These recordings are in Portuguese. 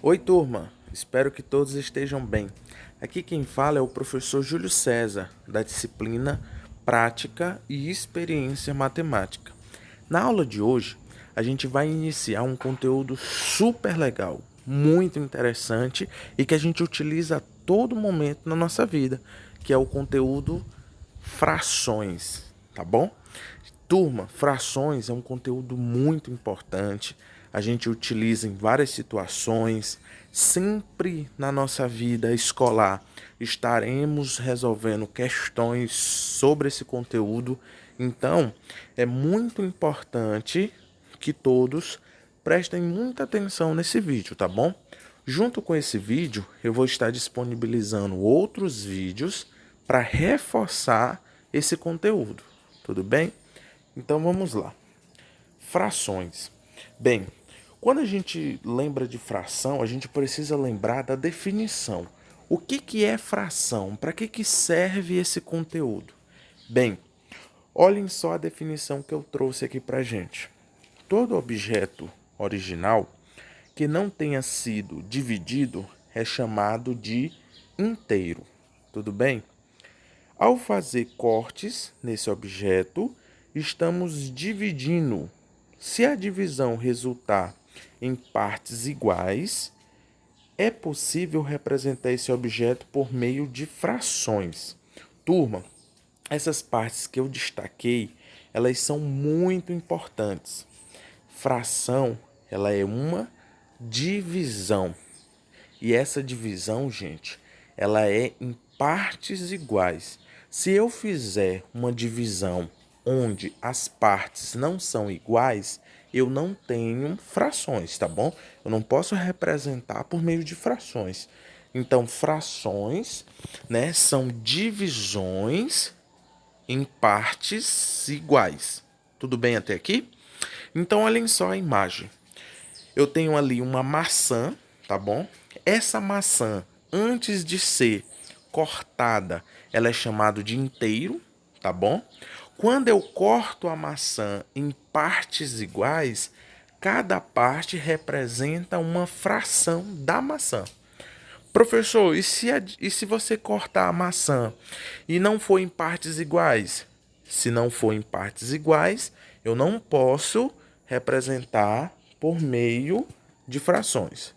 Oi, turma! Espero que todos estejam bem. Aqui quem fala é o professor Júlio César, da disciplina Prática e Experiência Matemática. Na aula de hoje, a gente vai iniciar um conteúdo super legal, muito interessante e que a gente utiliza a todo momento na nossa vida, que é o conteúdo frações, tá bom? Turma, frações é um conteúdo muito importante. A gente utiliza em várias situações. Sempre na nossa vida escolar estaremos resolvendo questões sobre esse conteúdo. Então, é muito importante que todos prestem muita atenção nesse vídeo, tá bom? Junto com esse vídeo, eu vou estar disponibilizando outros vídeos para reforçar esse conteúdo, tudo bem? Então vamos lá. Frações. Bem, quando a gente lembra de fração, a gente precisa lembrar da definição. O que é fração? Para que serve esse conteúdo? Bem, olhem só a definição que eu trouxe aqui para gente. Todo objeto original que não tenha sido dividido é chamado de inteiro. Tudo bem? Ao fazer cortes nesse objeto, estamos dividindo. Se a divisão resultar em partes iguais, é possível representar esse objeto por meio de frações. Turma, essas partes que eu destaquei, elas são muito importantes. Fração, ela é uma divisão. E essa divisão, gente, ela é em partes iguais. Se eu fizer uma divisão onde as partes não são iguais, eu não tenho frações, tá bom? Eu não posso representar por meio de frações. Então, frações, né, são divisões em partes iguais. Tudo bem até aqui? Então, olhem só a imagem. Eu tenho ali uma maçã, tá bom? Essa maçã, antes de ser cortada, ela é chamada de inteiro, tá bom? Quando eu corto a maçã em partes iguais, cada parte representa uma fração da maçã. Professor, e se você cortar a maçã e não for em partes iguais? Se não for em partes iguais, eu não posso representar por meio de frações,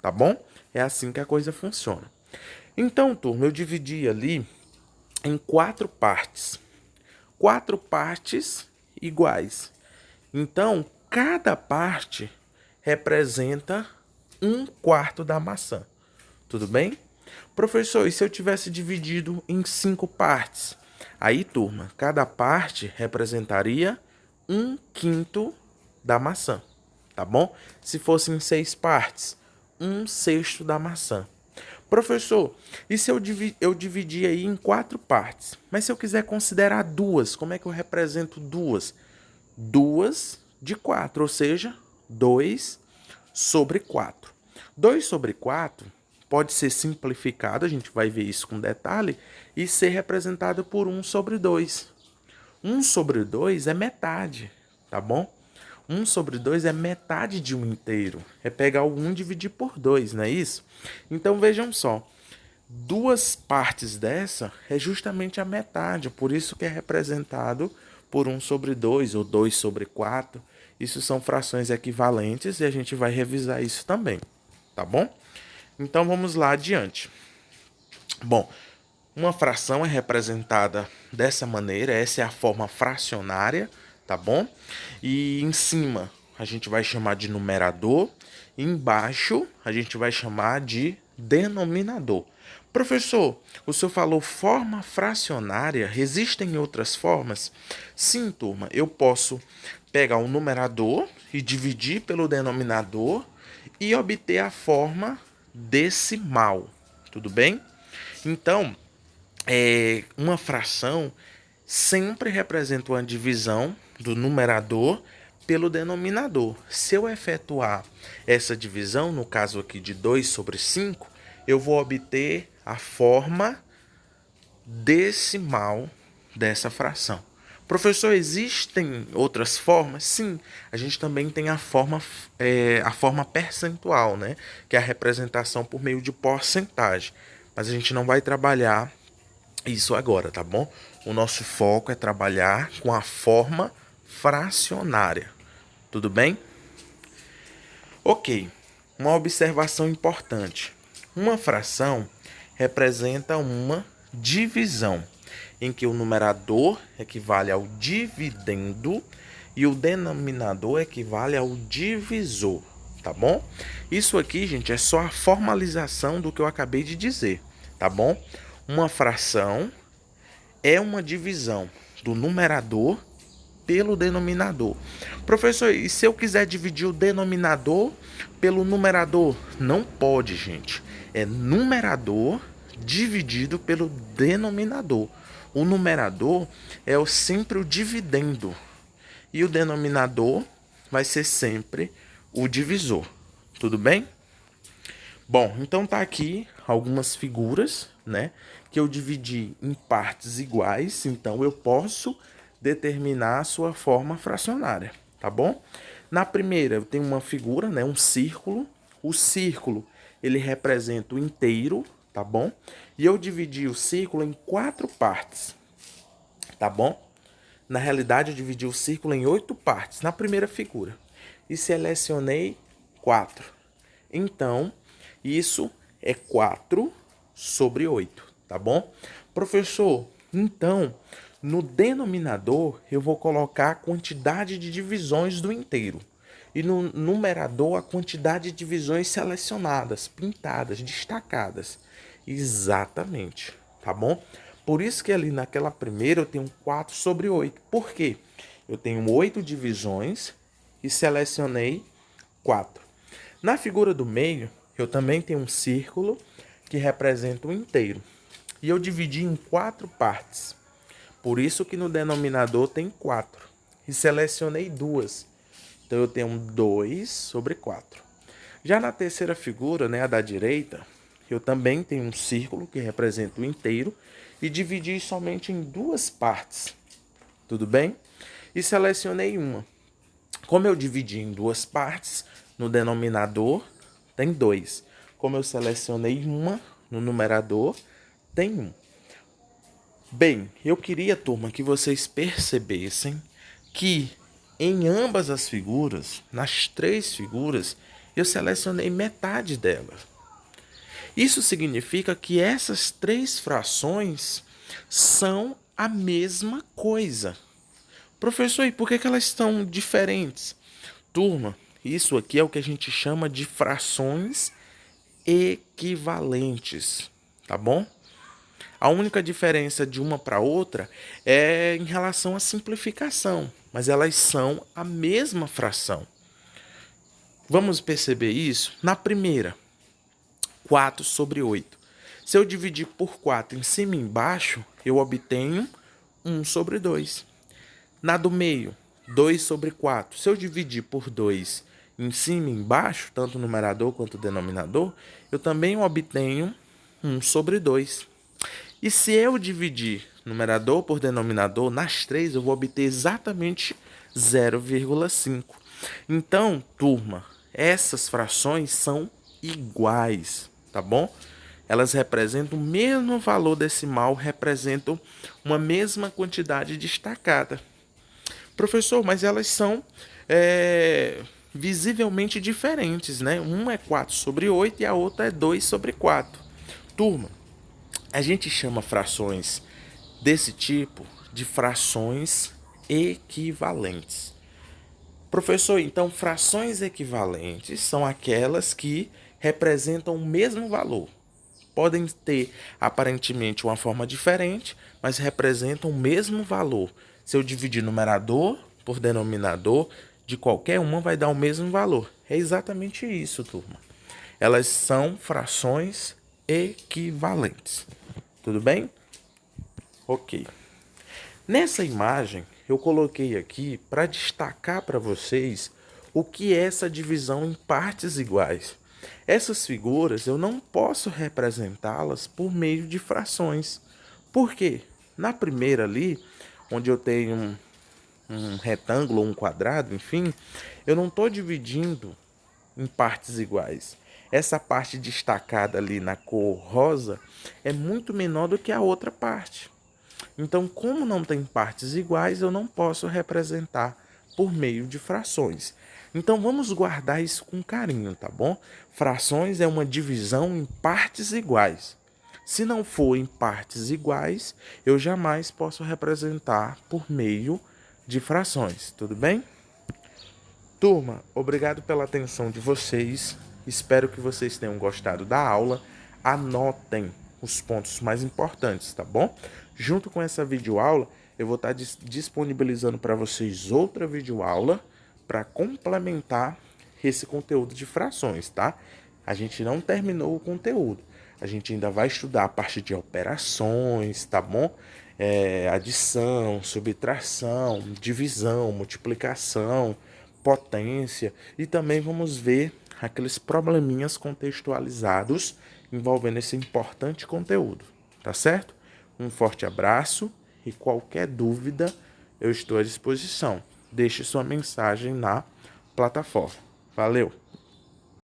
tá bom? É assim que a coisa funciona. Então, turma, eu dividi ali em quatro partes iguais. Então, cada parte representa um quarto da maçã. Tudo bem? Professor, e se eu tivesse dividido em 5 partes? Aí, turma, cada parte representaria um quinto da maçã, tá bom? Se fosse em 6 partes, um sexto da maçã. Professor, e se eu dividir aí em 4 partes? Mas se eu quiser considerar duas, como é que eu represento duas? 2 de 4, ou seja, 2/4. 2/4 pode ser simplificado, a gente vai ver isso com detalhe, e ser representado por 1/2. 1/2 é metade, tá bom? 1/2 é metade de um inteiro. É pegar o 1 e dividir por 2, não é isso? Então vejam só, 2 partes dessa é justamente a metade, por isso que é representado por 1/2 ou 2/4. Isso são frações equivalentes e a gente vai revisar isso também, tá bom? Então vamos lá adiante. Bom, uma fração é representada dessa maneira, essa é a forma fracionária, tá bom? E em cima a gente vai chamar de numerador, e embaixo a gente vai chamar de denominador. Professor, o senhor falou forma fracionária, existem outras formas? Sim, turma, eu posso pegar o numerador e dividir pelo denominador e obter a forma decimal, tudo bem? Então, uma fração sempre representa uma divisão do numerador pelo denominador. Se eu efetuar essa divisão, no caso aqui de 2/5, eu vou obter a forma decimal dessa fração. Professor, existem outras formas? Sim, a gente também tem a forma percentual, né? Que é a representação por meio de porcentagem. Mas a gente não vai trabalhar isso agora, tá bom? O nosso foco é trabalhar com a forma fracionária. Tudo bem? Ok, uma observação importante. Uma fração representa uma divisão, em que o numerador equivale ao dividendo e o denominador equivale ao divisor, tá bom? Isso aqui, gente, é só a formalização do que eu acabei de dizer, tá bom? Uma fração é uma divisão do numerador pelo denominador. Professor, e se eu quiser dividir o denominador pelo numerador? Não pode, gente. É numerador dividido pelo denominador. O numerador é sempre o dividendo e o denominador vai ser sempre o divisor. Tudo bem? Bom, então tá aqui algumas figuras, né, que eu dividi em partes iguais, então eu posso determinar a sua forma fracionária, tá bom? Na primeira eu tenho uma figura, né, um círculo. O círculo, ele representa o inteiro, tá bom? E eu dividi o círculo em 4 partes, tá bom? Na realidade, eu dividi o círculo em 8 partes na primeira figura e selecionei 4. Então, isso é 4 sobre 8, tá bom? Professor, então, no denominador, eu vou colocar a quantidade de divisões do inteiro. E no numerador, a quantidade de divisões selecionadas, pintadas, destacadas. Exatamente, tá bom? Por isso que ali naquela primeira eu tenho 4 sobre 8. Por quê? Eu tenho 8 divisões e selecionei 4. Na figura do meio, eu também tenho um círculo que representa o inteiro. E eu dividi em 4 partes. Por isso que no denominador tem 4. E selecionei 2. Então eu tenho 2 sobre 4. Já na terceira figura, né, a da direita, eu também tenho um círculo que representa o inteiro e dividi somente em 2 partes. Tudo bem? E selecionei uma. Como eu dividi em 2 partes, no denominador tem 2. Como eu selecionei uma, no numerador tem 1. Bem, eu queria, turma, que vocês percebessem que em ambas as figuras, nas 3 figuras, eu selecionei metade delas. Isso significa que essas 3 frações são a mesma coisa. Professor, e por que elas estão diferentes? Turma, isso aqui é o que a gente chama de frações equivalentes, tá bom? A única diferença de uma para outra é em relação à simplificação, mas elas são a mesma fração. Vamos perceber isso? Na primeira, 4 sobre 8. Se eu dividir por 4 em cima e embaixo, eu obtenho 1 sobre 2. Na do meio, 2 sobre 4. Se eu dividir por 2 em cima e embaixo, tanto o numerador quanto o denominador, eu também obtenho 1 sobre 2. E se eu dividir numerador por denominador, nas 3 eu vou obter exatamente 0,5. Então, turma, essas frações são iguais, tá bom? Elas representam o mesmo valor decimal, representam uma mesma quantidade destacada. Professor, mas elas são visivelmente diferentes, né? Uma é 4 sobre 8 e a outra é 2 sobre 4. Turma, a gente chama frações desse tipo de frações equivalentes. Professor, então frações equivalentes são aquelas que representam o mesmo valor. Podem ter aparentemente uma forma diferente, mas representam o mesmo valor. Se eu dividir numerador por denominador, de qualquer uma vai dar o mesmo valor. É exatamente isso, turma. Elas são frações equivalentes. Tudo bem? Ok. Nessa imagem, eu coloquei aqui para destacar para vocês o que é essa divisão em partes iguais. Essas figuras eu não posso representá-las por meio de frações. Por quê? Na primeira ali, onde eu tenho um retângulo ou um quadrado, enfim, eu não estou dividindo em partes iguais. Essa parte destacada ali na cor rosa é muito menor do que a outra parte. Então, como não tem partes iguais, eu não posso representar por meio de frações. Então, vamos guardar isso com carinho, tá bom? Frações é uma divisão em partes iguais. Se não for em partes iguais, eu jamais posso representar por meio de frações, tudo bem? Turma, obrigado pela atenção de vocês. Espero que vocês tenham gostado da aula. Anotem os pontos mais importantes, tá bom? Junto com essa videoaula, eu vou estar disponibilizando para vocês outra videoaula para complementar esse conteúdo de frações, tá? A gente não terminou o conteúdo. A gente ainda vai estudar a parte de operações, tá bom? Adição, subtração, divisão, multiplicação, potência, e também vamos ver aqueles probleminhas contextualizados envolvendo esse importante conteúdo, tá certo? Um forte abraço e qualquer dúvida eu estou à disposição. Deixe sua mensagem na plataforma. Valeu!